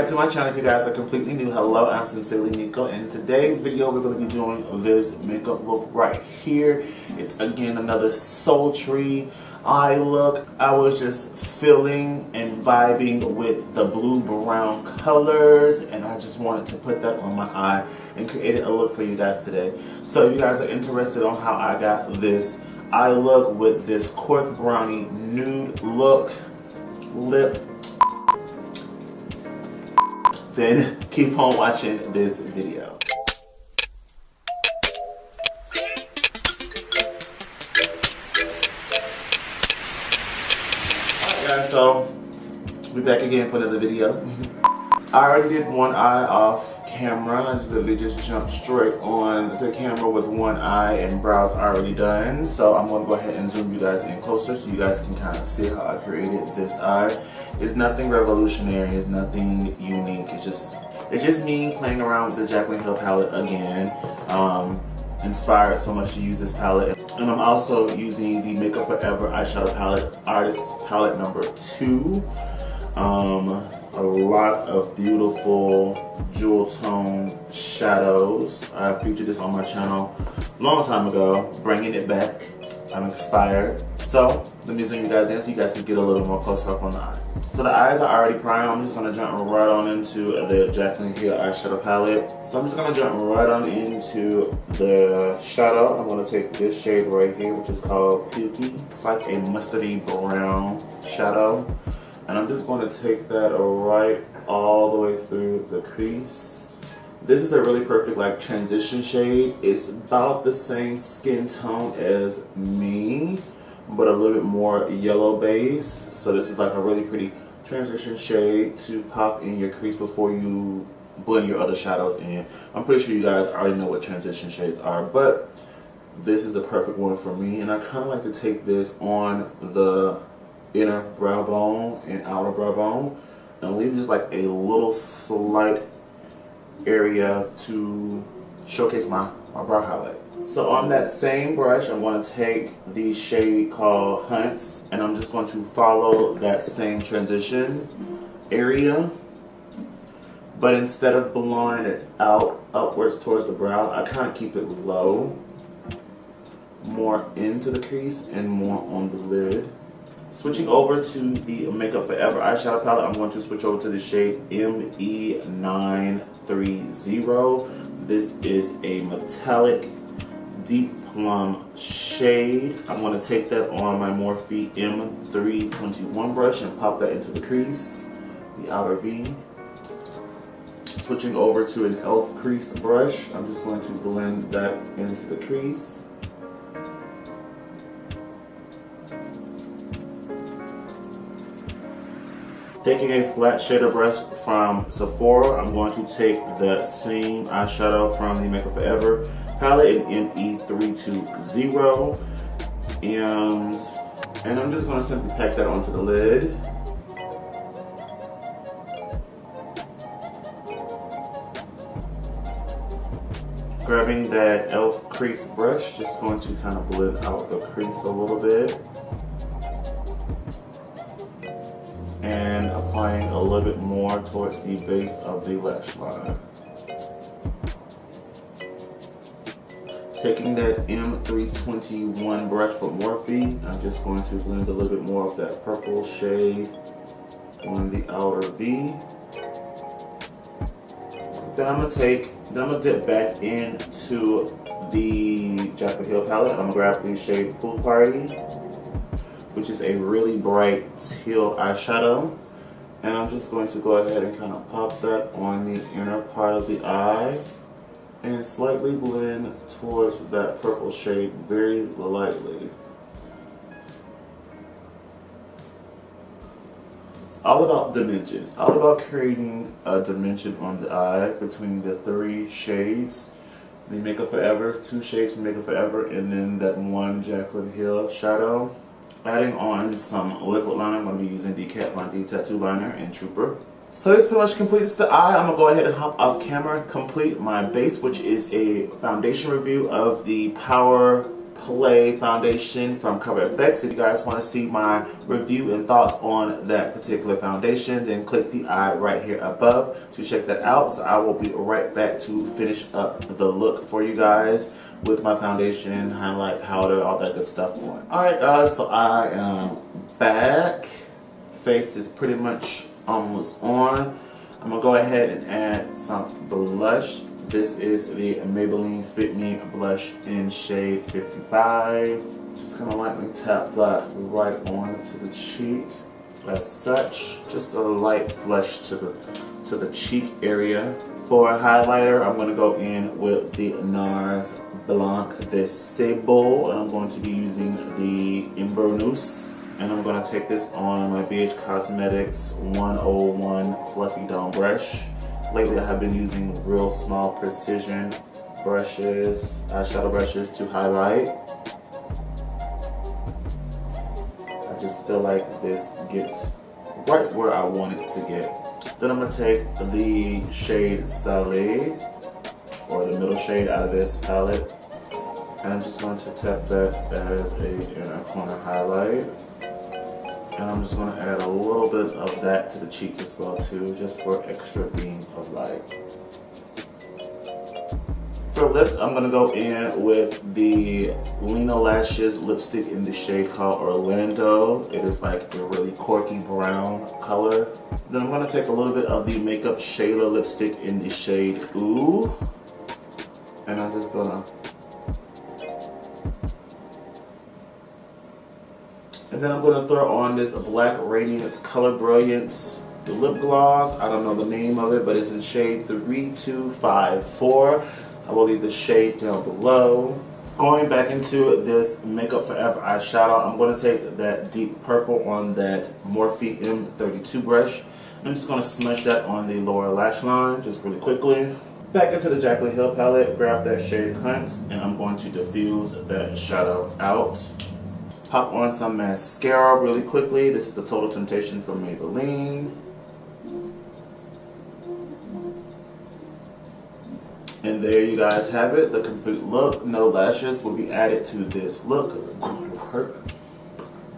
back to my channel. If you guys are completely new, hello, I'm sincerely Niko, and in today's video we're going to be doing this makeup look right here. It's again another sultry eye look. I was just feeling and vibing with the blue brown colors, and I just wanted to put that on my eye and create a look for you guys today. So if you guys are interested on how I got this eye look with this cork brownie nude look lip, then keep on watching this video. Alright guys, so we're back again for another video. I already did one eye off camera. I just literally just jumped straight on to camera with one eye and brows already done. So I'm going to go ahead and zoom you guys in closer so you guys can kind of see how I created this eye. It's nothing revolutionary, it's nothing unique, it's just me playing around with the Jaclyn Hill palette again. Inspired so much to use this palette. And I'm also using the Makeup Forever eyeshadow palette, Artist Palette number 2. A lot of beautiful jewel tone shadows. I featured this on my channel a long time ago, bringing it back. I'm inspired. So let me zoom you guys in so you guys can get a little more close up on the eye. So the eyes are already primed. I'm just going to jump right on into the Jaclyn Hill eyeshadow palette. So I'm just going to jump right on into the shadow. I'm going to take this shade right here, which is called Pukey. It's like a mustardy brown shadow. And I'm just going to take that right all the way through the crease. This is a really perfect like transition shade. It's about the same skin tone as me, but a little bit more yellow base. So this is like a really pretty transition shade to pop in your crease before you blend your other shadows in. I'm pretty sure you guys already know what transition shades are, but this is a perfect one for me. And I kind of like to take this on the inner brow bone and outer brow bone and leave just like a little slight area to showcase my brow highlight. So on that same brush, I'm going to take the shade called Hunts, and I'm just going to follow that same transition area, but instead of blowing it out upwards towards the brow, I kind of keep it low, more into the crease and more on the lid. Switching over to the Makeup Forever eyeshadow palette, I'm going to switch over to the shade ME930. This is a metallic deep plum shade. I'm going to take that on my Morphe M321 brush and pop that into the crease, the outer V. Switching over to an e.l.f. crease brush, I'm just going to blend that into the crease. Taking a flat shader brush from Sephora, I'm going to take that same eyeshadow from the Makeup Forever palette in ME320, and I'm just going to simply pack that onto the lid. Grabbing that e.l.f. crease brush, just going to kind of blend out the crease a little bit. And applying a little bit more towards the base of the lash line. Taking that M321 brush from Morphe, I'm just going to blend a little bit more of that purple shade on the outer V. Then I'm gonna dip back into the Jaclyn Hill palette. I'm gonna grab the shade Pool Party, which is a really bright teal eyeshadow. And I'm just going to go ahead and kind of pop that on the inner part of the eye and slightly blend towards that purple shade very lightly. It's all about dimensions, all about creating a dimension on the eye between the 3 shades. The Makeup Forever, 2 shades from Makeup Forever, and then that one Jaclyn Hill shadow. Adding on some liquid liner, I'm going to be using the Kat Von D Tattoo Liner and Trooper. So this pretty much completes the eye. I'm going to go ahead and hop off camera, complete my base, which is a foundation review of the Power Play foundation from Cover FX. If you guys want to see my review and thoughts on that particular foundation, then click the eye right here above to check that out. So I will be right back to finish up the look for you guys with my foundation, highlight, powder, all that good stuff on. Alright guys, so I am back. Face is pretty much almost on. I'm going to go ahead and add some blush. This is the Maybelline Fit Me blush in shade 55. Just going to lightly tap that right onto the cheek as such. Just a light flush to the cheek area. For a highlighter, I'm going to go in with the NARS Blanc de Sable, and I'm going to be using the Inverness. And I'm going to take this on my BH Cosmetics 101 Fluffy Dome brush. Lately I have been using real small precision brushes, eyeshadow brushes to highlight. I just feel like this gets right where I want it to get. Then I'm going to take the shade Salé, or the middle shade out of this palette. And I'm just going to tap that as a inner corner highlight. And I'm just going to add a little bit of that to the cheeks as well too, just for extra beam of light. For lips, I'm going to go in with the Lena Lashes lipstick in the shade called Orlando. It is like a really corky brown color. Then I'm going to take a little bit of the Makeup Shayla lipstick in the shade Ooh. And I'm just going to... And then I'm going to throw on this Black Radiance Color Brilliance lip gloss. I don't know the name of it, but it's in shade 3254. I will leave the shade down below. Going back into this Makeup Forever eyeshadow, I'm going to take that deep purple on that Morphe M32 brush. I'm just going to smush that on the lower lash line just really quickly. Back into the Jaclyn Hill palette, grab that shade Hunt, and I'm going to diffuse that shadow out. Pop on some mascara really quickly. This is the Total Temptation from Maybelline. And there you guys have it, the complete look. No lashes will be added to this look because it's going to work.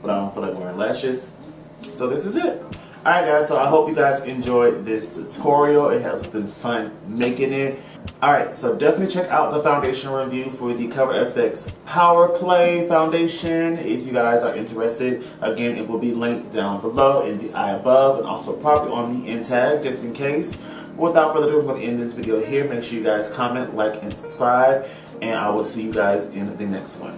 But I don't feel like wearing lashes. So this is it. Alright guys, so I hope you guys enjoyed this tutorial. It has been fun making it. Alright, so definitely check out the foundation review for the Cover FX Power Play foundation if you guys are interested. Again, it will be linked down below in the eye above and also probably on the end tag just in case. Without further ado, I'm going to end this video here. Make sure you guys comment, like, and subscribe. And I will see you guys in the next one.